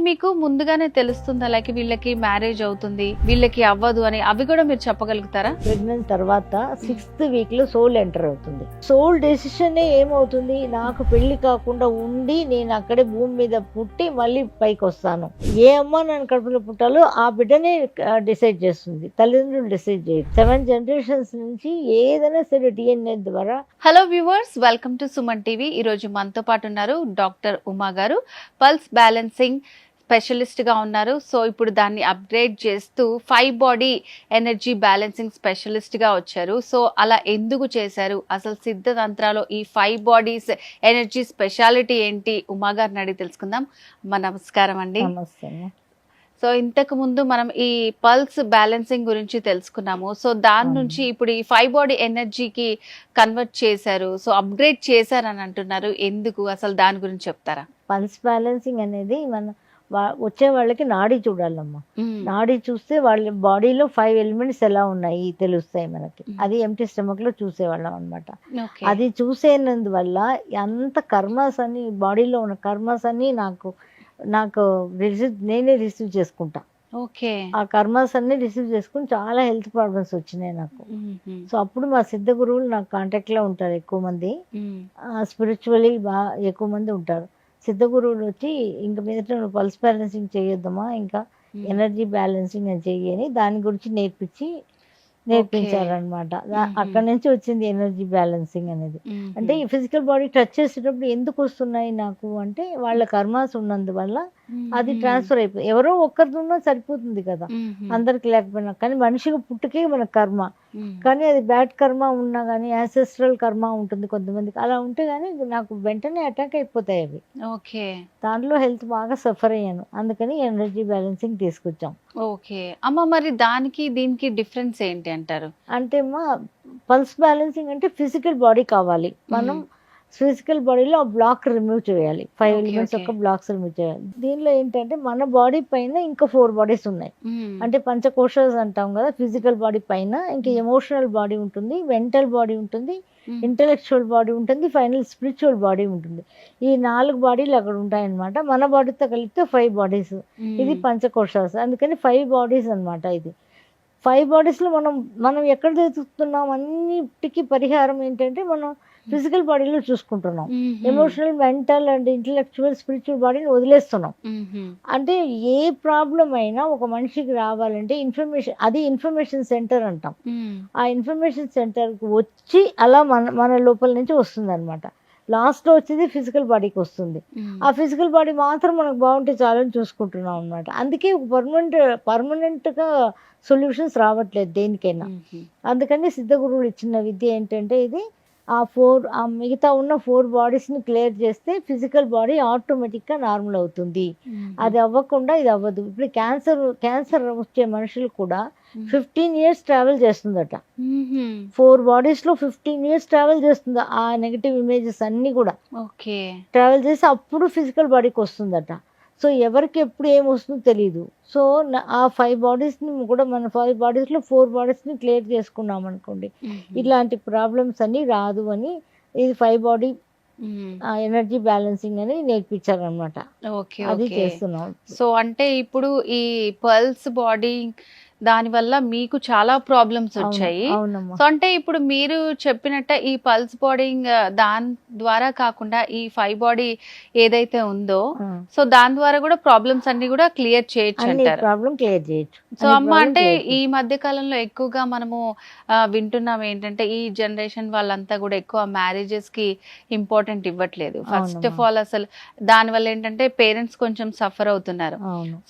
మీకు ముందుగానే తెలుస్తుందా లైక్ వీళ్ళకి మ్యారేజ్ అవుతుంది వీళ్ళకి అవ్వదు అని అవి కూడా మీరు చెప్పగలుగుతారా? ప్రెగ్నెంట్ తర్వాత 6th వీక్ లో సోల్ ఎంటర్ అవుతుంది. సోల్ డెసిషన్ ఏమవుతుంది, నాకు పెళ్లి కాకుండా ఉండి నేను అక్కడే భూమి మీద పుట్టి మళ్ళీ పైకి వస్తాను. ఏ అమ్మ నన్ను కడుపులో పుట్టాలో ఆ బిడ్డనే డిసైడ్ చేస్తుంది, తల్లిదండ్రులు డిసైడ్ చేయరు. 7 generations నుంచి ఏదైనా సరే DNA ద్వారా. Hello viewers, welcome to Suman TV. ఈ రోజు మనతో పాటు ఉన్నారు డాక్టర్ ఉమా గారు, పల్స్ బ్యాలెన్సింగ్ స్పెషలిస్ట్ గా ఉన్నారు. సో ఇప్పుడు దాన్ని అప్గ్రేడ్ చేస్తూ 5 బాడీ ఎనర్జీ బ్యాలెన్సింగ్ స్పెషలిస్ట్ గా వచ్చారు. సో అలా ఎందుకు చేశారు, అసలు సిద్ధ తంత్రాలో ఈ 5 బాడీస్ ఎనర్జీ స్పెషాలిటీ ఏంటి, ఉమా గారిని అడిగి తెలుసుకుందాం. అమ్మ నమస్కారం అండి. నమస్తే. సో ఇంతకు ముందు మనం ఈ పల్స్ బ్యాలెన్సింగ్ గురించి తెలుసుకున్నాము. సో దాని నుంచి ఇప్పుడు ఈ 5 బాడీ ఎనర్జీకి కన్వర్ట్ చేశారు, సో అప్గ్రేడ్ చేశారని అంటున్నారు. ఎందుకు, అసలు దాని గురించి చెప్తారా? పల్స్ బ్యాలెన్సింగ్ అనేది మన వచ్చే వాళ్ళకి నాడీ చూడాలమ్మా. నాడీ చూస్తే వాళ్ళ బాడీలో 5 ఎలిమెంట్స్ ఎలా ఉన్నాయి తెలుస్తాయి మనకి. అది ఎంటీ స్టమక్ లో చూసేవాళ్ళం అనమాట. అది చూసేనందువల్ల అంత కర్మస్ అని, బాడీలో ఉన్న కర్మస్ అని నాకు నేనే రిసీవ్ చేసుకుంటా. ఓకే. ఆ కర్మస్ అన్ని రిసీవ్ చేసుకుని చాలా హెల్త్ ప్రాబ్లమ్స్ వచ్చినాయి నాకు. సో అప్పుడు మా సిద్ధ గురువులు నాకు కాంటాక్ట్ లో ఉంటారు ఎక్కువ మంది, స్పిరిచువల్లీ బాగా ఎక్కువ మంది ఉంటారు. సిద్ధ గురువులు వచ్చి ఇంక మీదట నువ్వు పల్స్ బ్యాలెన్సింగ్ చేయొద్దమ్మా, ఇంకా ఎనర్జీ బ్యాలెన్సింగ్ అని చెయ్యని దాని గురించి నేర్పించారనమాట. అక్కడి నుంచి వచ్చింది ఎనర్జీ బ్యాలెన్సింగ్ అనేది. అంటే ఈ ఫిజికల్ బాడీ టచ్ చేసేటప్పుడు ఎందుకు వస్తున్నాయి నాకు అంటే, వాళ్ళ కర్మాస్ ఉన్నందువల్ల అది ట్రాన్స్ఫర్ అయిపోయింది. ఎవరో ఒక్కరిది ఉన్నా సరిపోతుంది కదా, అందరికి లేకపోయినా. కానీ మనిషికి పుట్టుకే మన కర్మ, కానీ అది బ్యాడ్ కర్మ ఉన్నా కానీ యాన్సెస్ట్రల్ కర్మ ఉంటుంది కొంతమందికి. అలా ఉంటే కానీ నాకు వెంటనే అటాక్ అయిపోతాయి అవి. ఓకే. దాంట్లో హెల్త్ బాగా సఫర్ అయ్యాను, అందుకని ఎనర్జీ బ్యాలెన్సింగ్ తీసుకొచ్చాం. ఓకే అమ్మ, మరి దానికి దీనికి డిఫరెన్స్ ఏంటి అంటారు? అంటే పల్స్ బ్యాలెన్సింగ్ అంటే ఫిజికల్ బాడీ కావాలి. మనం ఫిజికల్ బాడీలో ఆ బ్లాక్ రిమూవ్ చేయాలి. 5 ఎలిమెంట్స్ యొక్క బ్లాక్స్ రిమూవ్ చేయాలి. దీనిలో ఏంటంటే మన బాడీ పైన ఇంకా 4 బాడీస్ ఉన్నాయి. అంటే పంచకోశాస్ అంటాం కదా. ఫిజికల్ బాడీ పైన ఇంకా ఎమోషనల్ బాడీ ఉంటుంది, మెంటల్ బాడీ ఉంటుంది, ఇంటెలెక్చువల్ బాడీ ఉంటుంది, ఫైనల్ స్పిరిచువల్ బాడీ ఉంటుంది. ఈ 4 బాడీలు అక్కడ ఉంటాయన్నమాట. మన బాడీతో కలిపితే 5 బాడీస్. ఇది పంచకోశాస్, అందుకని 5 బాడీస్ అనమాట. ఇది 5 బాడీస్లో మనం ఎక్కడ తెచ్చుతున్నాం, అన్నిటికీ పరిహారం ఏంటంటే మనం ఫిజికల్ బాడీలో చూసుకుంటున్నాం. Emotional, mental and intellectual, spiritual బాడీని వదిలేస్తున్నాం. అంటే ఏ ప్రాబ్లం అయినా ఒక మనిషికి రావాలంటే ఇన్ఫర్మేషన్ సెంటర్ అంటాం. ఆ ఇన్ఫర్మేషన్ సెంటర్కి వచ్చి అలా మన లోపల నుంచి వస్తుంది అనమాట. లాస్ట్లో వచ్చేది ఫిజికల్ బాడీకి వస్తుంది. ఆ ఫిజికల్ బాడీ మాత్రం మనకు బాగుంటే చాలని చూసుకుంటున్నాం అనమాట. అందుకే పర్మనెంట్గా సొల్యూషన్స్ రావట్లేదు దేనికైనా. అందుకని సిద్ధ గురువులు ఇచ్చిన విద్య ఏంటంటే ఇది ఆ మిగతా ఉన్న 4 బాడీస్ని క్లియర్ చేస్తే ఫిజికల్ బాడీ ఆటోమేటిక్గా నార్మల్ అవుతుంది. అది అవ్వకుండా ఇది అవ్వదు. ఇప్పుడు క్యాన్సర్ వచ్చే మనుషులు కూడా 15 years ట్రావెల్ చేస్తుందట. 4 బాడీస్లో 15 years ట్రావెల్ చేస్తుంది. ఆ నెగటివ్ ఇమేజెస్ అన్నీ కూడా ట్రావెల్ చేసి అప్పుడు ఫిజికల్ బాడీకి వస్తుందట. సో ఎవరికి ఎప్పుడు ఏమొస్తుందో తెలియదు. సో ఆ 5 బాడీస్ని కూడా మన 5 బాడీస్లో 4 బాడీస్ని క్లియర్ చేసుకున్నాం అనుకోండి, ఇలాంటి ప్రాబ్లమ్స్ అన్ని రాదు అని ఇది 5 బాడీ ఎనర్జీ బ్యాలెన్సింగ్ అని నేర్పించారనమాట. అది చేస్తున్నాం. సో అంటే ఇప్పుడు ఈ పల్స్ బాడీ దాని వల్ల మీకు చాలా ప్రాబ్లమ్స్ వచ్చాయి. సో అంటే ఇప్పుడు మీరు చెప్పినట్ట ఈ పల్స్ బాడీ దాని ద్వారా కాకుండా ఈ 5 బాడీ ఏదైతే ఉందో, సో దాని ద్వారా కూడా ప్రాబ్లమ్స్ అన్ని కూడా క్లియర్ చేయొచ్చు అంటారు. సో అమ్మ, అంటే ఈ మధ్య కాలంలో ఎక్కువగా మనము వింటున్నాం ఏంటంటే, ఈ జనరేషన్ వాళ్ళంతా కూడా ఎక్కువ మ్యారేజెస్ కి ఇంపార్టెంట్ ఇవ్వట్లేదు. ఫస్ట్ ఆఫ్ ఆల్ అసలు దాని వల్ల ఏంటంటే పేరెంట్స్ కొంచెం సఫర్ అవుతున్నారు.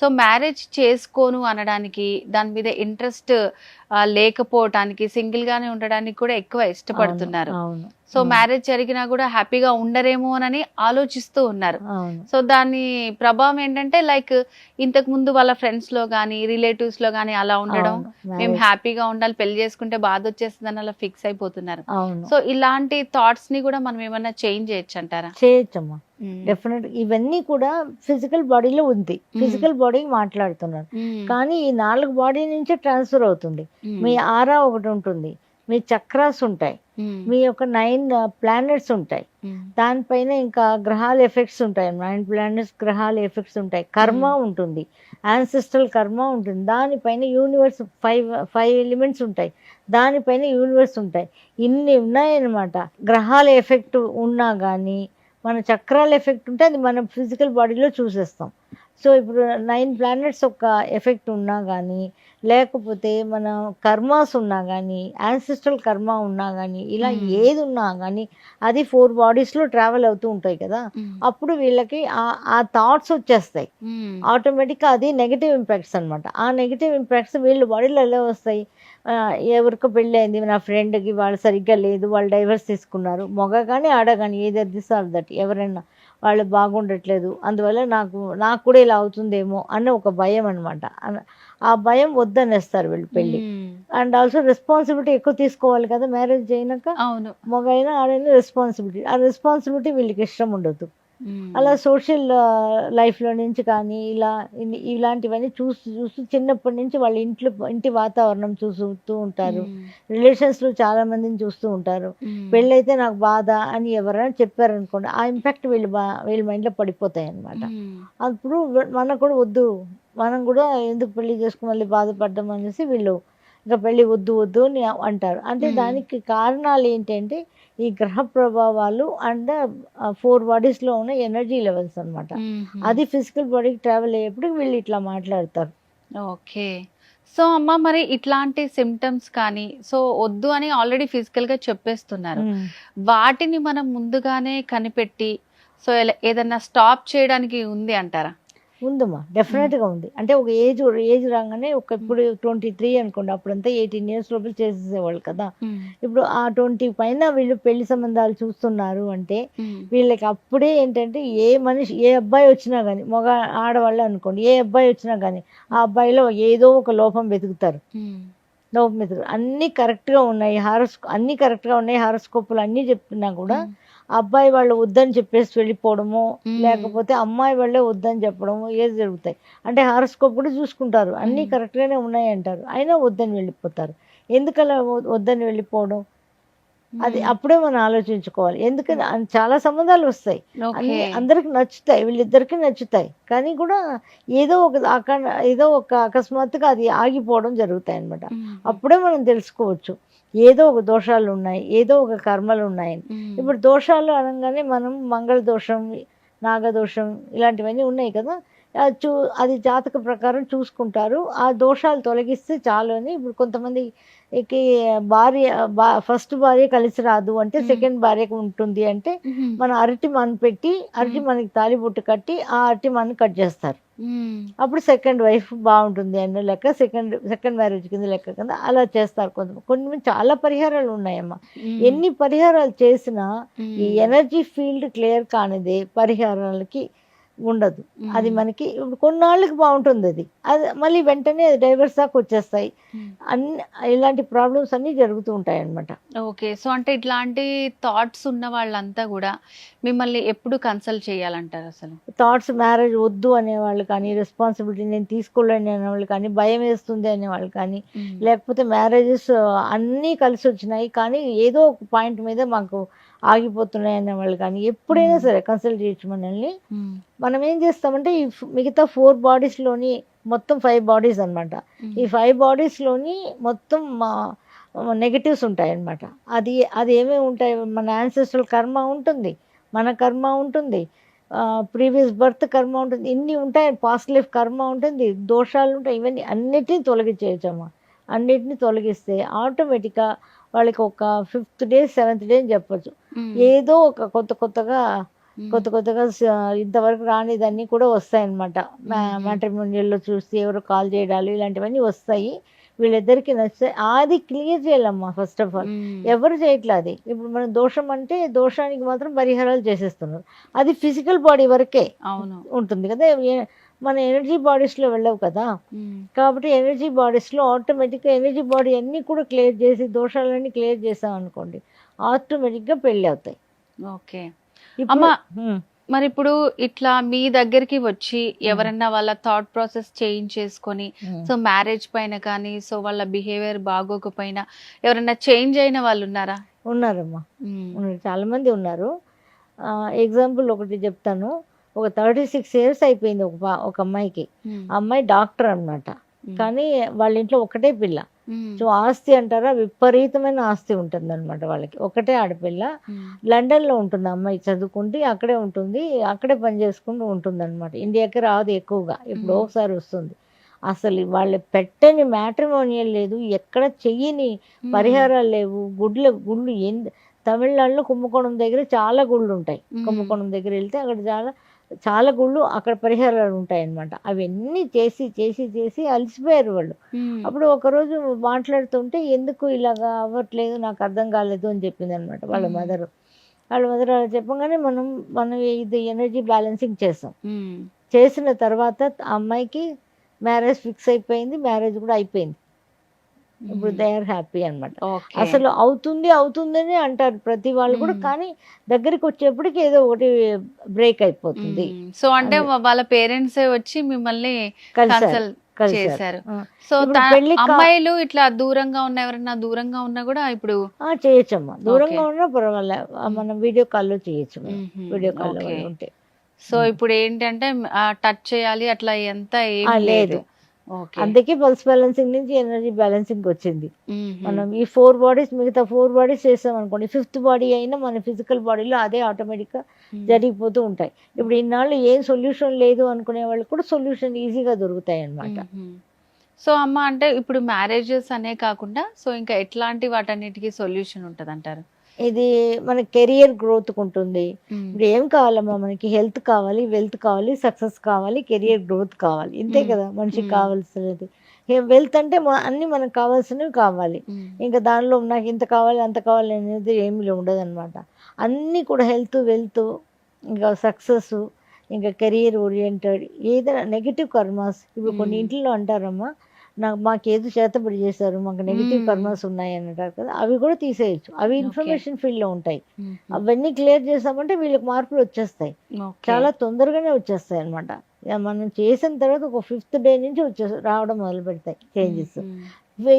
సో మ్యారేజ్ చేసుకోను అనడానికి, దాని మీద ఇంట్రెస్ట్ లేకపోవటానికి, సింగిల్ గానే ఉండడానికి కూడా ఎక్కువ ఇష్టపడుతున్నారు. సో మ్యారేజ్ జరిగినా కూడా హ్యాపీగా ఉండరేమో అని ఆలోచిస్తూ ఉన్నారు. సో దాని ప్రభావం ఏంటంటే లైక్ ఇంతకు ముందు వాళ్ళ ఫ్రెండ్స్ లో గానీ రిలేటివ్స్ లో గానీ అలా ఉండడం, మేము హ్యాపీగా ఉండాలి, పెళ్లి చేసుకుంటే బాధ వచ్చేస్తుందని అలా ఫిక్స్ అయిపోతున్నారు. సో ఇలాంటి థాట్స్ ని కూడా మనం ఏమన్నా చేంజ్ చేయొచ్చు అంటారా? చేయొచ్చమ్మా, డెఫినెట్. ఇవన్నీ కూడా ఫిజికల్ బాడీలో ఉంది. ఫిజికల్ బాడీకి మాట్లాడుతున్నారు, కానీ ఈ 4 బాడీ నుంచే ట్రాన్స్ఫర్ అవుతుంది. మీ ఆరా ఒకటి ఉంటుంది, మీ చక్రాస్ ఉంటాయి, మీ యొక్క 9 ప్లానెట్స్ ఉంటాయి, దానిపైన ఇంకా గ్రహాల ఎఫెక్ట్స్ ఉంటాయి. 9 ప్లానెట్స్ గ్రహాల ఎఫెక్ట్స్ ఉంటాయి, కర్మ ఉంటుంది, యాన్సెస్ట్రల్ కర్మ ఉంటుంది, దానిపైన యూనివర్స్ 5 ఎలిమెంట్స్ ఉంటాయి, దానిపైన యూనివర్స్ ఉంటాయి. ఇన్ని ఉన్నాయన్నమాట. గ్రహాల ఎఫెక్ట్ ఉన్నా కానీ మన చక్రాల ఎఫెక్ట్ ఉంటే అది మన ఫిజికల్ బాడీలో చూసేస్తాం. సో ఇప్పుడు 9 ప్లానెట్స్ యొక్క ఎఫెక్ట్ ఉన్నా కానీ, లేకపోతే మన కర్మాస్ ఉన్నా కానీ, యాన్సిస్ట్రల్ కర్మ ఉన్నా కానీ, ఇలా ఏది ఉన్నా కానీ అది 4 బాడీస్లో ట్రావెల్ అవుతూ ఉంటాయి కదా. అప్పుడు వీళ్ళకి ఆ థాట్స్ వచ్చేస్తాయి ఆటోమేటిక్గా. అది నెగిటివ్ ఇంపాక్ట్స్ అనమాట. ఆ నెగిటివ్ ఇంపాక్ట్స్ వీళ్ళు బాడీలో ఎలా వస్తాయి? ఎవరికో పెళ్ళి అయింది, నా ఫ్రెండ్కి, వాళ్ళు సరిగ్గా లేదు, వాళ్ళు డైవర్స్ తీసుకున్నారు, మగ కానీ ఆడ కానీ ఏదర్ దిస్ ఆర్ దట్, ఎవరైనా వాళ్ళు బాగుండట్లేదు, అందువల్ల నాకు కూడా ఇలా అవుతుందేమో అన్న ఒక భయం అనమాట. ఆ భయం వద్దనేస్తారు వీళ్ళు పెళ్ళి. అండ్ ఆల్సో రెస్పాన్సిబిలిటీ ఎక్కువ తీసుకోవాలి కదా మ్యారేజ్ అయినాక. మగ అయినా ఆడైనా రెస్పాన్సిబిలిటీ, ఆ రెస్పాన్సిబిలిటీ వీళ్ళకి ఇష్టం ఉండదు. అలా సోషల్ లైఫ్లో నుంచి కానీ ఇలాంటివన్నీ చూస్తూ చిన్నప్పటి నుంచి వాళ్ళ ఇంటి వాతావరణం చూస్తూ ఉంటారు. రిలేషన్స్లో చాలా మందిని చూస్తూ ఉంటారు. పెళ్ళైతే నాకు బాధ అని ఎవరైనా చెప్పారనుకోండి, ఆ ఇంపాక్ట్ వీళ్ళ మైండ్లో పడిపోతాయి అన్నమాట. అప్పుడు మనకు కూడా వద్దు, మనం కూడా ఎందుకు పెళ్లి చేసుకుని మళ్ళీ బాధపడ్డం అనేసి వీళ్ళు ఇంకా పెళ్ళి వద్దు అని అంటారు. అంటే దానికి కారణాలు ఏంటంటే ఈ గ్రహ ప్రభావాలు అండ్ 4 బాడీస్లో ఉన్న ఎనర్జీ లెవెల్స్ అనమాట. అది ఫిజికల్ బాడీకి ట్రావెల్ అయ్యేప్పుడు వీళ్ళు ఇట్లా మాట్లాడతారు. ఓకే. సో అమ్మ, మరి ఇట్లాంటి సిమ్టమ్స్ కానీ సో వద్దు అని ఆల్రెడీ ఫిజికల్గా చెప్పేస్తున్నారు, వాటిని మనం ముందుగానే కనిపెట్టి సో ఏదన్నా స్టాప్ చేయడానికి ఉంది అంటారా? ఉందమ్మా, డెఫినెట్గా ఉంది. అంటే ఒక ఏజ్ రాగానే ఇప్పుడు 23 అనుకోండి, అప్పుడంతా 18 years లోపల చేసేసేవాళ్ళు కదా. ఇప్పుడు ఆ 20 పైన వీళ్ళు పెళ్లి సంబంధాలు చూస్తున్నారు అంటే వీళ్ళకి అప్పుడే ఏంటంటే ఏ అబ్బాయి వచ్చినా కానీ, మగ ఆడవాళ్ళు అనుకోండి, ఏ అబ్బాయి వచ్చినా కానీ ఆ అబ్బాయిలో ఏదో ఒక లోపం వెతుకుతారు. అన్నీ కరెక్ట్గా ఉన్నాయి, అన్నీ కరెక్ట్గా ఉన్నాయి, హారోస్కోపులు అన్నీ చెప్తున్నా కూడా అబ్బాయి వాళ్ళు వద్దని చెప్పేసి వెళ్ళిపోవడము, లేకపోతే అమ్మాయి వాళ్ళే వద్దని చెప్పడము ఏది జరుగుతాయి. అంటే హారోస్కోప్ కూడా చూసుకుంటారు, అన్నీ కరెక్ట్గానే ఉన్నాయి అంటారు, అయినా వద్దని వెళ్ళిపోతారు. ఎందుకలా వద్దని వెళ్ళిపోవడం? అది అప్పుడే మనం ఆలోచించుకోవాలి. ఎందుకని చాలా సంబంధాలు వస్తాయి, అందరికి నచ్చుతాయి, వీళ్ళిద్దరికి నచ్చుతాయి, కానీ కూడా ఏదో ఒక అకస్మాత్తుగా అది ఆగిపోవడం జరుగుతాయి అన్నమాట. అప్పుడే మనం తెలుసుకోవచ్చు ఏదో ఒక దోషాలు ఉన్నాయి, ఏదో ఒక కర్మలు ఉన్నాయని. ఇప్పుడు దోషాలు అనగానే మనం మంగళ దోషం, నాగదోషం ఇలాంటివన్నీ ఉన్నాయి కదా. అది జాతక ప్రకారం చూసుకుంటారు. ఆ దోషాలు తొలగిస్తే చాలు అని. ఇప్పుడు కొంతమందికి ఫస్ట్ భార్య కలిసి రాదు అంటే సెకండ్ భార్యకు ఉంటుంది అంటే మనం అరటి మన్ను పెట్టి అరటి మనకి తాలిబొట్టు కట్టి ఆ అరటి మన్ను కట్ చేస్తారు. అప్పుడు సెకండ్ వైఫ్ బాగుంటుంది అన్న లెక్క, సెకండ్ మ్యారేజ్ కింద లెక్క కింద అలా చేస్తారు. కొన్ని చాలా పరిహారాలు ఉన్నాయమ్మా. ఎన్ని పరిహారాలు చేసినా ఈ ఎనర్జీ ఫీల్డ్ క్లియర్ కానిదే పరిహారాలకి ఉండదు. అది మనకి ఇప్పుడు కొన్నాళ్ళకి బాగుంటుంది, అది మళ్ళీ వెంటనే డైవర్స్ దాకా వచ్చేస్తాయి. ఇలాంటి ప్రాబ్లమ్స్ అన్నీ జరుగుతూ ఉంటాయి అన్నమాట. ఓకే. సో అంటే ఇట్లాంటి థాట్స్ ఉన్న వాళ్ళంతా కూడా మిమ్మల్ని ఎప్పుడు కన్సల్ట్ చేయాలంటారు? అసలు థాట్స్ మ్యారేజ్ వద్దు అనేవాళ్ళు కానీ, రెస్పాన్సిబిలిటీ నేను తీసుకోలేని అనేవాళ్ళు కానీ, భయం వేస్తుంది అనేవాళ్ళు కానీ, లేకపోతే మ్యారేజెస్ అన్నీ కలిసి వచ్చినాయి కానీ ఏదో ఒక పాయింట్ మీద మాకు ఆగిపోతున్నాయి అనేవాళ్ళు కానీ, ఎప్పుడైనా సరే కన్సల్ట్ చేయొచ్చు మనల్ని. మనం ఏం చేస్తామంటే ఈ మిగతా 4 బాడీస్లోని మొత్తం 5 బాడీస్ అనమాట. ఈ 5 బాడీస్లోని మొత్తం నెగటివ్స్ ఉంటాయి అన్నమాట. అది ఏమేమి ఉంటాయి? మన యాన్సెస్ట్రల్ కర్మ ఉంటుంది, మన కర్మ ఉంటుంది, ప్రీవియస్ బర్త్ కర్మ ఉంటుంది, ఇన్ని ఉంటాయి, పాస్ట్ లైఫ్ కర్మ ఉంటుంది, దోషాలు ఉంటాయి. ఇవన్నీ అన్నిటినీ తొలగించేయచ్చమ్మా. అన్నిటిని తొలగిస్తే ఆటోమేటిక్గా వాళ్ళకి ఒక 5th day 7th day అని చెప్పచ్చు. ఏదో ఒక కొత్తగా ఇంతవరకు రానిదన్నీ కూడా వస్తాయన్నమాట. మ్యాట్రిమోనియల్లో చూస్తే ఎవరో కాల్ చేయడాలు ఇలాంటివన్నీ వస్తాయి. వీళ్ళిద్దరికి నచ్చాయి. అది క్లియర్ చేయాలమ్మా ఫస్ట్ ఆఫ్ ఆల్. ఎవరు చేయట్లేదు అది. ఇప్పుడు మనం దోషం అంటే దోషానికి మాత్రం పరిహారాలు చేసేస్తున్నారు. అది ఫిజికల్ బాడీ వరకే ఉంటుంది కదా, మన ఎనర్జీ బాడీస్లో వెళ్ళవు కదా. కాబట్టి ఎనర్జీ బాడీస్లో ఆటోమేటిక్గా ఎనర్జీ బాడీ అన్నీ కూడా క్లియర్ చేసి దోషాలన్నీ క్లియర్ చేసాం అనుకోండి, ఆటోమేటిక్గా పెళ్ళి అవుతాయి. ఓకే అమ్మా, మరి ఇప్పుడు ఇట్లా మీ దగ్గరికి వచ్చి ఎవరన్నా వాళ్ళ థాట్ ప్రాసెస్ చేంజ్ చేసుకొని సో మ్యారేజ్ పైన కానీ సో వాళ్ళ బిహేవియర్ బాగోకపోయినా ఎవరన్నా చేంజ్ అయిన వాళ్ళు ఉన్నారా? ఉన్నారమ్మా, ఉన్నారు, చాలా మంది ఉన్నారు. ఎగ్జాంపుల్ ఒకటి చెప్తాను. ఒక 36 years అయిపోయింది ఒక అమ్మాయికి. ఆ అమ్మాయి డాక్టర్ అన్నమాట. కానీ వాళ్ళ ఇంట్లో ఒకటే పిల్ల. సో ఆస్తి అంటారా, విపరీతమైన ఆస్తి ఉంటుంది అనమాట వాళ్ళకి. ఒకటే ఆడపిల్ల. లండన్లో ఉంటుంది అమ్మాయి, చదువుకుంటే అక్కడే ఉంటుంది, అక్కడే పని చేసుకుంటూ ఉంటుంది అనమాట. ఇండియాకి రాదు ఎక్కువగా, ఎప్పుడో ఒకసారి వస్తుంది. అసలు వాళ్ళు పెట్టని మ్యాట్రిమోనియల్ లేదు, ఎక్కడ చెయ్యని పరిహారాలు లేవు. గుళ్ళు తమిళనాడులో కుంభకోణం దగ్గర చాలా గుళ్ళు ఉంటాయి. కుంభకోణం దగ్గర వెళ్తే అక్కడ చాలా గుళ్ళు, అక్కడ పరిహారాలు ఉంటాయి అన్నమాట. అవన్నీ చేసి చేసి చేసి అలసిపోయారు వాళ్ళు. అప్పుడు ఒకరోజు మాట్లాడుతుంటే ఎందుకు ఇలాగా అవ్వట్లేదు, నాకు అర్థం కాలేదు అని చెప్పింది అనమాట వాళ్ళ మదర్. అలా చెప్పగానే మనం ఇది ఎనర్జీ బ్యాలెన్సింగ్ చేసిన తర్వాత ఆ అమ్మాయికి మ్యారేజ్ ఫిక్స్ అయిపోయింది, మ్యారేజ్ కూడా అయిపోయింది. ఇప్పుడు దే ఆర్ హ్యాపీ అనమాట. అసలు అవుతుందని అంటారు ప్రతి వాళ్ళు కూడా, కానీ దగ్గరికి వచ్చేప్పటికి ఏదో ఒకటి బ్రేక్ అయిపోతుంది. సో అంటే వాళ్ళ పేరెంట్స్ వచ్చి మిమ్మల్ని కలిసారు. చేశారు. సో అమ్మాయిలు ఇట్లా దూరంగా ఉన్న, ఎవరన్నా దూరంగా ఉన్నా కూడా ఇప్పుడు చేయొచ్చమ్మా, దూరంగా ఉన్నా పర్వాలేదు, మనం వీడియో కాల్లో చేయొచ్చు. వీడియో కాల్ ఉంటే. సో ఇప్పుడు ఏంటంటే టచ్ చేయాలి అట్లా ఎంత ఏం లేదు. అందుకే పల్స్ బ్యాలెన్సింగ్ నుంచి ఎనర్జీ బ్యాలెన్సింగ్ వచ్చింది. మనం ఈ 4 bodies, మిగతా 4 bodies చేసాం అనుకోండి, 5th body అయినా మన ఫిజికల్ బాడీలో అదే ఆటోమేటిక్గా జరిగిపోతూ ఉంటాయి. ఇప్పుడు ఇన్నాళ్ళు ఏం సొల్యూషన్ లేదు అనుకునే వాళ్ళకి కూడా సొల్యూషన్ ఈజీగా దొరుకుతాయి అన్నమాట. సో అమ్మ, అంటే ఇప్పుడు మ్యారేజెస్ అనే కాకుండా సో ఇంకా ఎట్లాంటి వాటన్నిటికీ సొల్యూషన్ ఉంటుంది అంటారు? ఇది మన కెరియర్ గ్రోత్కి ఉంటుంది. ఇప్పుడు ఏం కావాలమ్మా, మనకి హెల్త్ కావాలి, వెల్త్ కావాలి, సక్సెస్ కావాలి, కెరియర్ గ్రోత్ కావాలి, ఇంతే కదా మనిషికి కావాల్సినది. వెల్త్ అంటే అన్ని మనకు కావాల్సినవి కావాలి. ఇంకా దానిలో నాకు ఇంత కావాలి అంత కావాలి అనేది ఏమి ఉండదు అనమాట. అన్నీ కూడా హెల్త్, వెల్త్, ఇంకా సక్సెస్, ఇంకా కెరియర్ ఓరియంటెడ్. ఏదైనా నెగిటివ్ కర్మాస్, ఇప్పుడు కొన్ని ఇంట్లో అంటారమ్మా, మాకేదో చేతబడి చేశారు, మాకు నెగిటివ్ కర్మాస్ ఉన్నాయి అని అంటారు కదా, అవి కూడా తీసేయచ్చు. అవి ఇన్ఫర్మేషన్ ఫీల్డ్లో ఉంటాయి. అవన్నీ క్లియర్ చేసామంటే వీళ్ళకి మార్పులు వచ్చేస్తాయి, చాలా తొందరగానే వచ్చేస్తాయి అనమాట. మనం చేసిన తర్వాత ఒక 5th day నుంచి రావడం మొదలు పెడతాయి చేంజెస్.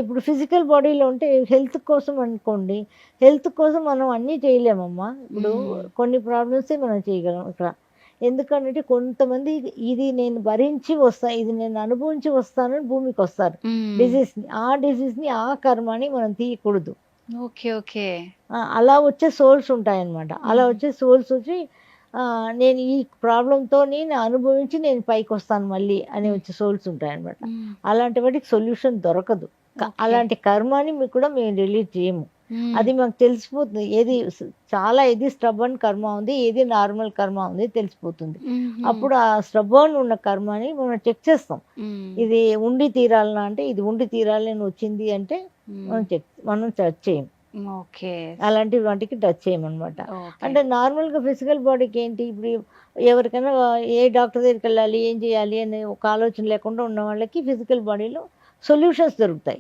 ఇప్పుడు ఫిజికల్ బాడీలో ఉంటే హెల్త్ కోసం అనుకోండి, హెల్త్ కోసం మనం అన్నీ చేయలేమమ్మా. ఇప్పుడు కొన్ని ప్రాబ్లమ్సే మనం చేయగలం ఇక్కడ. ఎందుకంటే కొంతమంది ఇది నేను భరించి వస్తాను, ఇది నేను అనుభవించి వస్తానని భూమికి వస్తారు. డిసీజ్ని ఆ కర్మని మనం తీయకూడదు. అలా వచ్చే సోల్స్ ఉంటాయన్నమాట. అలా వచ్చే సోల్స్ వచ్చి నేను ఈ ప్రాబ్లంతో నేను అనుభవించి నేను పైకి వస్తాను మళ్ళీ అని వచ్చే సోల్స్ ఉంటాయన్నమాట. అలాంటి వాటికి సొల్యూషన్ దొరకదు. అలాంటి కర్మని మీకు కూడా మేము రిలీజ్ చేయము. అది మాకు తెలిసిపోతుంది, ఏది స్ట్రబర్న్ కర్మ ఉంది, ఏది నార్మల్ కర్మ ఉంది తెలిసిపోతుంది. అప్పుడు ఆ స్ట్రబర్న్ ఉన్న కర్మని మనం చెక్ చేస్తాం. ఇది ఉండి తీరాలన్నా అంటే ఇది ఉండి తీరాలని వచ్చింది అంటే మనం టచ్ చేయం. అలాంటి వాటికి టచ్ చేయమన్నమాట. అంటే నార్మల్గా ఫిజికల్ బాడీకి ఏంటి, ఇప్పుడు ఎవరికైనా ఏ డాక్టర్ దగ్గరికి వెళ్ళాలి, ఏం చేయాలి అనే ఒక ఆలోచన లేకుండా ఉన్న వాళ్ళకి ఫిజికల్ బాడీలో సొల్యూషన్స్ దొరుకుతాయి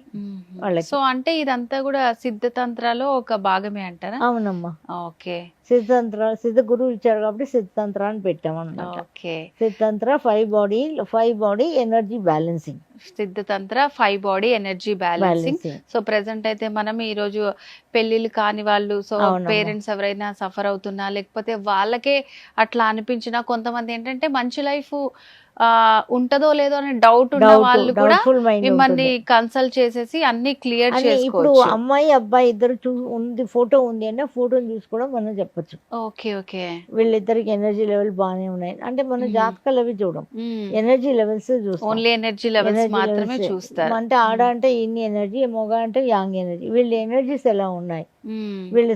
వాళ్ళకి. సో అంటే ఇదంతా కూడా సిద్ధతంత్రాలో ఒక భాగమే అంటారా? అవునమ్మా. ఓకే. సిద్ధ గురువు ఇచ్చారు కాబట్టి సిద్ధతంత్ర అని పెట్టామన్నమాట. Siddhatantra 5 body energy balancing. Siddhatantra 5 body energy balancing. So present అయితే మనం ఈ రోజు పెళ్లిళ్ళు కాని వాళ్ళు, సో పేరెంట్స్ ఎవరైనా సఫర్ అవుతున్నా, లేకపోతే వాళ్ళకే అట్లా అనిపించినా, కొంతమంది ఏంటంటే మంచి లైఫ్ ఉంటదో లేదో అనే డౌట్ ఉన్న వాళ్ళు కూడా మిమ్మల్ని కన్సల్ట్ చేసేసి అన్ని క్లియర్ చేసుకోవచ్చు. ఇప్పుడు అమ్మాయి అబ్బాయి ఇద్దరు ఫోటో ఉంది అంటే ఫోటోని చూసి కూడా మనం చెప్పొచ్చు. ఓకే. వీళ్ళిద్దరికి ఎనర్జీ లెవెల్ బాగానే ఉన్నాయి అంటే మనం జాతకాలు అవి చూడం, ఎనర్జీ లెవెల్స్ చూస్తాం. ఓన్లీ ఎనర్జీ లెవెల్స్ మాత్రమే చూస్తారు. అంటే ఆడ అంటే ఇన్ని ఎనర్జీ, మొగ అంటే యాంగ్ ఎనర్జీ, వీళ్ళ ఎనర్జీస్ ఎలా ఉన్నాయి, వీళ్ళు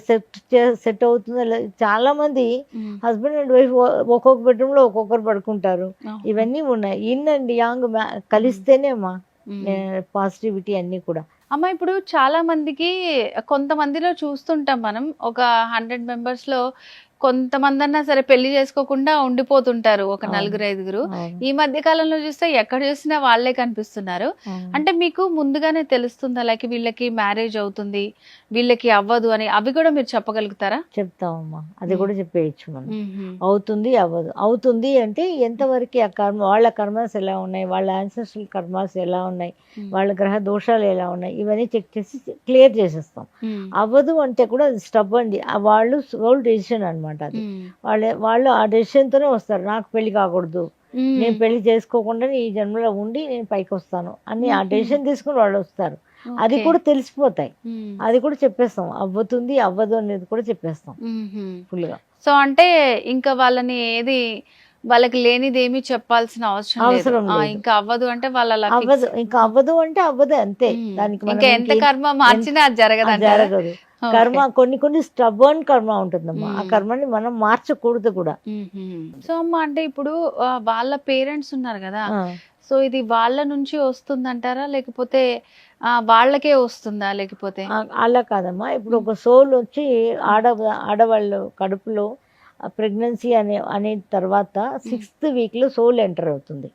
సెట్ అవుతుంది. చాలా మంది హస్బెండ్ అండ్ వైఫ్ ఒక్కొక్క బెడ్రూమ్ లో ఒక్కొక్కరు పడుకుంటారు, ఇవన్నీ ఉన్నాయి. ఇన్ అండ్ యాంగ్ కలిస్తేనే అమ్మా పాజిటివిటీ అన్ని కూడా. అమ్మ, ఇప్పుడు చాలా మందికి, కొంతమందిలో చూస్తుంటాం మనం, ఒక 100 members లో కొంతమంది అన్నా సరే పెళ్లి చేసుకోకుండా ఉండిపోతుంటారు ఒక అవును. 4-5. అవును. ఈ మధ్య కాలంలో చూస్తే ఎక్కడ చూసినా వాళ్ళే కనిపిస్తున్నారు. అవును. అంటే మీకు ముందుగానే తెలుస్తుందా లైక్ వీళ్ళకి మ్యారేజ్ అవుతుంది, వీళ్ళకి అవ్వదు అని, అవి కూడా మీరు చెప్పగలుగుతారా? చెప్తామమ్మా, అది కూడా చెప్పేయచ్చు మనం. మ్మ్. అవుతుంది అవ్వదు. అవుతుంది అంటే ఎంతవరకు ఆ కర్మ, వాళ్ళ కర్మాస్ ఎలా ఉన్నాయి, వాళ్ళ యాన్సెస్ట్రల్ కర్మాస్ ఎలా ఉన్నాయి, వాళ్ళ గ్రహ దోషాలు ఎలా ఉన్నాయి, ఇవన్నీ చెక్ చేసి క్లియర్ చేసేస్తాం. అవ్వదు అంటే కూడా అది స్టబ్బన్, వాళ్ళు సోల్ డెసిషన్ అనమాట. అది వాళ్ళు ఆ డెసిషన్తోనే వస్తారు. నాకు పెళ్లి కాకూడదు, నేను పెళ్లి చేసుకోకుండా ఈ జన్మలో ఉండి నేను పైకి వస్తాను అని ఆ డెసిషన్ తీసుకుని వాళ్ళు వస్తారు. అది కూడా తెలిసిపోతాయి, అది కూడా చెప్పేస్తాం. అవ్వుతుంది అవ్వదు అనేది కూడా చెప్పేస్తాం ఫుల్ గా. సో అంటే ఇంకా వాళ్ళని ఏది వాళ్ళకి లేనిది ఏమీ చెప్పాల్సిన అవసరం లేదు. ఇంకా అవ్వదు అంటే వాళ్ళ అవ్వదు, ఇంకా అవ్వదు అంటే అవ్వదు అంతే. దానికి ఇంకా ఎంత కర్మ మార్చినా అది జరగదు. కర్మ కొన్ని స్టబర్న్ కర్మ ఉంటుందమ్మా, ఆ కర్మని మనం మార్చకూడదు కూడా. సో అమ్మ అంటే ఇప్పుడు వాళ్ళ పేరెంట్స్ ఉన్నారు కదా, సో ఇది వాళ్ళ నుంచి వస్తుందంటారా లేకపోతే వాళ్ళకే వస్తుందా లేకపోతే? అలా కాదమ్మా, ఇప్పుడు ఒక సోల్ వచ్చి ఆడవాళ్ళు కడుపులో ప్రెగ్నెన్సీ అనే తర్వాత 6th వీక్లో సోల్ ఎంటర్ అవుతుంది.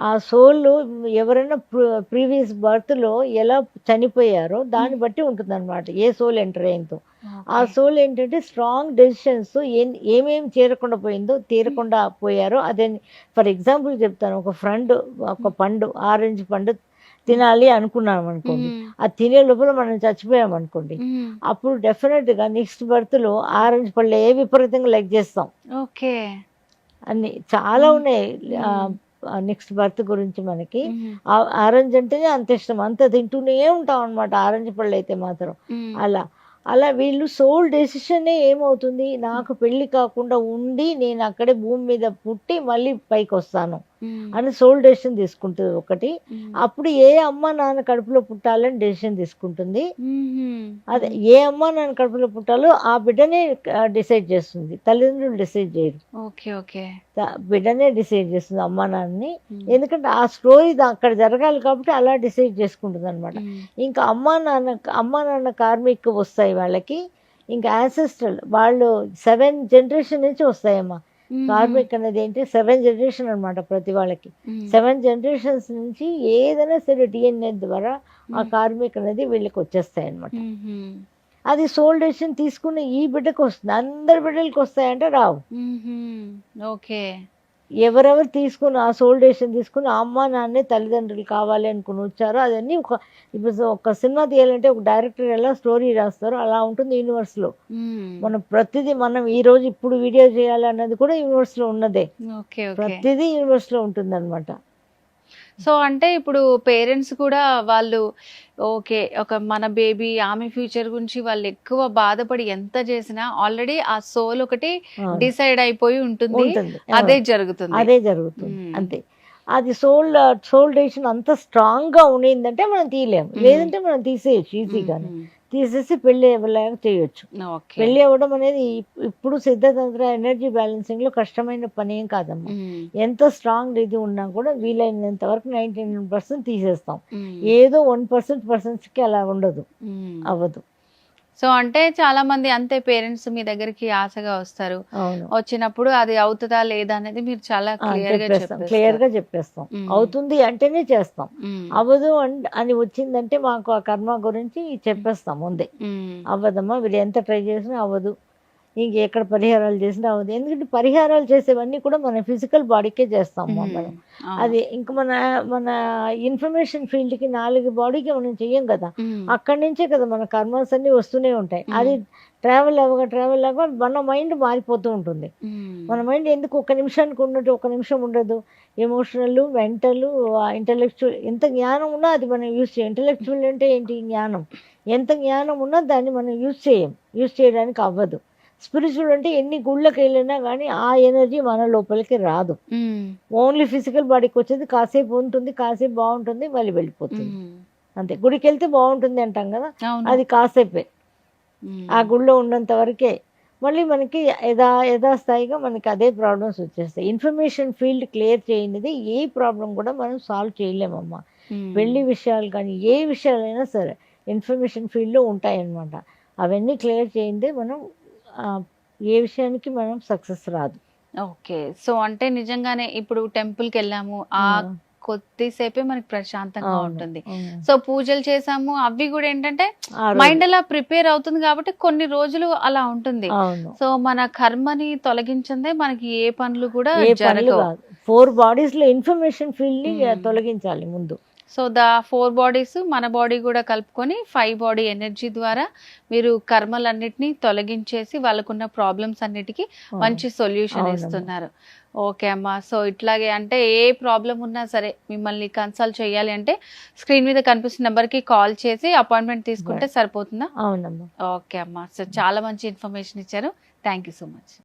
ఆ సోల్ ఎవరైనా ప్రీవియస్ బర్త్లో ఎలా చనిపోయారో దాన్ని బట్టి ఉంటుంది అనమాట, ఏ సోల్ ఎంటర్ అయిందో. ఆ సోల్ ఏంటంటే స్ట్రాంగ్ డెసిషన్స్ ఏమేమి తీరకుండా పోయారో అదే. ఫర్ ఎగ్జాంపుల్ చెప్తాను, ఒక పండు, ఆరెంజ్ పండు తినాలి అనుకున్నాం అనుకోండి, అది తినే లోపల మనం చచ్చిపోయాం అనుకోండి, అప్పుడు డెఫినెట్గా నెక్స్ట్ బర్త్లో ఆరెంజ్ పళ్ళు విపరీతంగా లైక్ చేస్తాం. అన్ని చాలా ఉన్నాయి నెక్స్ట్ బర్త్ గురించి మనకి. ఆరెంజ్ అంటేనే అంత ఇష్టం, అంత తింటూనే ఉంటాం అనమాట ఆరెంజ్ పళ్ళు అయితే మాత్రం. అలా వీళ్ళు సోల్ డెసిషనే ఏమవుతుంది, నాకు పెళ్లి కాకుండా ఉండి నేను అక్కడే భూమి మీద పుట్టి మళ్ళీ పైకి వస్తాను అని సోల్ డెసిషన్ తీసుకుంటుంది ఒకటి. అప్పుడు ఏ అమ్మ నాన్న కడుపులో పుట్టాలని డెసిషన్ తీసుకుంటుంది. అదే ఏ అమ్మ నాన్న కడుపులో పుట్టాలో ఆ బిడ్డనే డిసైడ్ చేస్తుంది, తల్లిదండ్రులు డిసైడ్ చేయరు. బిడ్డనే డిసైడ్ చేస్తుంది అమ్మ నాన్నని. ఎందుకంటే ఆ స్టోరీ అక్కడ జరగాలి కాబట్టి అలా డిసైడ్ చేసుకుంటుంది అనమాట. ఇంకా అమ్మ నాన్న కార్మిక్ వస్తాయి వాళ్ళకి, ఇంకా యాన్సెస్ట్రల్ వాళ్ళు 7 జనరేషన్ నుంచి వస్తాయమ్మా. కార్మిక్ అనేది ఏంటి 7 జనరేషన్ అనమాట ప్రతి వాళ్ళకి. 7 జనరేషన్స్ నుంచి ఏదైనా సరే డిఎన్ఏ ద్వారా ఆ కార్మిక్ అనేది వీళ్ళకి వచ్చేస్తాయి అనమాట. అది సోల్ డెసిషన్ తీసుకుని ఈ బిడ్డకు వస్తుంది, అందరి బిడ్డలకి వస్తాయంటే రావు. ఎవరెవరు తీసుకుని ఆ సోల్ డెసిషన్ తీసుకుని అమ్మ నాన్నే తల్లిదండ్రులు కావాలి అనుకుని వచ్చారో అదన్నీ ఇప్పుడు ఒక సినిమా తీయాలంటే ఒక డైరెక్టర్ ఎలా స్టోరీ రాస్తారో అలా ఉంటుంది యూనివర్స్లో. మనం ప్రతిదీ మనం ఈ రోజు ఇప్పుడు వీడియో చేయాలి అన్నది కూడా యూనివర్స్లో ఉన్నదే, ప్రతిదీ యూనివర్స్లో ఉంటుంది అనమాట. సో అంటే ఇప్పుడు పేరెంట్స్ కూడా వాళ్ళు మన బేబీ ఆమె ఫ్యూచర్ గురించి వాళ్ళు ఎక్కువ బాధపడి ఎంత చేసినా ఆల్రెడీ ఆ సోల్ ఒకటి డిసైడ్ అయిపోయి ఉంటుంది, అదే జరుగుతుంది అంతే. అది సోల్ డెసిషన్ అంత స్ట్రాంగ్ గా ఉండిందంటే మనం తీయలేము, లేదంటే మనం తీసేయచ్చు ఈజీగానే. తీసేసి పెళ్లి అవ్వలేక చేయొచ్చు. పెళ్లి అవ్వడం అనేది ఇప్పుడు సిద్ధతంత్ర ఎనర్జీ బ్యాలెన్సింగ్ లో కష్టమైన పని ఏం కాదమ్మా. ఎంత స్ట్రాంగ్ ఇది ఉన్నా కూడా వీలైనంత వరకు 99% తీసేస్తాం. ఏదో 1% కి అలా ఉండదు, అవ్వదు. సో అంటే చాలా మంది అంతే పేరెంట్స్ మీ దగ్గరికి ఆశగా వస్తారు, వచ్చినప్పుడు అది అవుతుందా లేదా అనేది మీరు చాలా క్లియర్ గా చెప్పేస్తాం. అవుతుంది అంటేనే చేస్తాం, అవ్వదు అని వచ్చిందంటే మాకు ఆ కర్మ గురించి చెప్పేస్తాం ముందే. అవ్వదమ్మా, వీళ్ళు ఎంత ట్రై చేసినా అవ్వదు, ఇంకెక్కడ పరిహారాలు చేసినా అవ్వదు. ఎందుకంటే పరిహారాలు చేసేవన్నీ కూడా మన ఫిజికల్ బాడీకే చేస్తాము మనం. అది ఇంకా మన ఇన్ఫర్మేషన్ ఫీల్డ్కి 4 బాడీకి మనం చెయ్యం కదా, అక్కడి నుంచే కదా మన కర్మస్ అన్నీ వస్తూనే ఉంటాయి. అది ట్రావెల్ అవ్వగా మన మైండ్ మారిపోతూ ఉంటుంది. మన మైండ్ ఎందుకు ఒక నిమిషానికి ఉన్నట్టు ఒక నిమిషం ఉండదు. ఎమోషనల్, మెంటల్, ఇంటలెక్చువల్, ఎంత జ్ఞానం ఉన్నా అది మనం యూజ్ చేయం. ఇంటలెక్చువల్ అంటే ఏంటి, జ్ఞానం. ఎంత జ్ఞానం ఉన్నా దాన్ని మనం యూజ్ చేయడానికి అవ్వదు. స్పిరిచువల్ అంటే ఎన్ని గుళ్ళకి వెళ్ళినా కానీ ఆ ఎనర్జీ మన లోపలికి రాదు. ఓన్లీ ఫిజికల్ బాడీకి వచ్చేది కాసేపు ఉంటుంది, కాసేపు బాగుంటుంది, మళ్ళీ వెళ్ళిపోతుంది అంతే. గుడికి వెళ్తే బాగుంటుంది అంటాం కదా, అది కాసేపే, ఆ గుడిలో ఉన్నంత వరకే. మళ్ళీ మనకి యథాస్థాయిగా మనకి అదే ప్రాబ్లమ్స్ వచ్చేస్తాయి. ఇన్ఫర్మేషన్ ఫీల్డ్ క్లియర్ చేయనిది ఏ ప్రాబ్లం కూడా మనం సాల్వ్ చేయలేమమ్మా. పెళ్లి విషయాలు కానీ ఏ విషయాలైనా సరే ఇన్ఫర్మేషన్ ఫీల్డ్లో ఉంటాయన్నమాట. అవన్నీ క్లియర్ చేయిందే మనం ఏ విషయానికి మనం సక్సెస్ రాదు. ఓకే. సో అంటే నిజంగానే ఇప్పుడు టెంపుల్కి వెళ్ళాము, ఆ కొద్దిసేపే మనకి ప్రశాంతంగా ఉంటుంది. సో పూజలు చేసాము, అవి కూడా ఏంటంటే మైండ్ అలా ప్రిపేర్ అవుతుంది కాబట్టి కొన్ని రోజులు అలా ఉంటుంది. సో మన కర్మని తొలగించిందే మనకి ఏ పనులు కూడా జరగవు. 4 బాడీస్ లో ఇన్ఫర్మేషన్ ఫీల్డ్ ని తొలగించాలి ముందు. సో 4 బాడీస్ మన బాడీ కూడా కలుపుకొని 5 బాడీ ఎనర్జీ ద్వారా మీరు కర్మలన్నిటినీ తొలగించేసి వాళ్ళకున్న ప్రాబ్లమ్స్ అన్నిటికీ మంచి సొల్యూషన్ ఇస్తున్నారు. ఓకే అమ్మా. సో ఇట్లాగే అంటే ఏ ప్రాబ్లం ఉన్నా సరే మిమ్మల్ని కన్సల్ట్ చేయాలి అంటే స్క్రీన్ మీద కనిపిస్తున్న నెంబర్కి కాల్ చేసి అపాయింట్మెంట్ తీసుకుంటే సరిపోతుందా? అవునమ్మా. ఓకే అమ్మా. సో చాలా మంచి ఇన్ఫర్మేషన్ ఇచ్చారు. Thank you so much.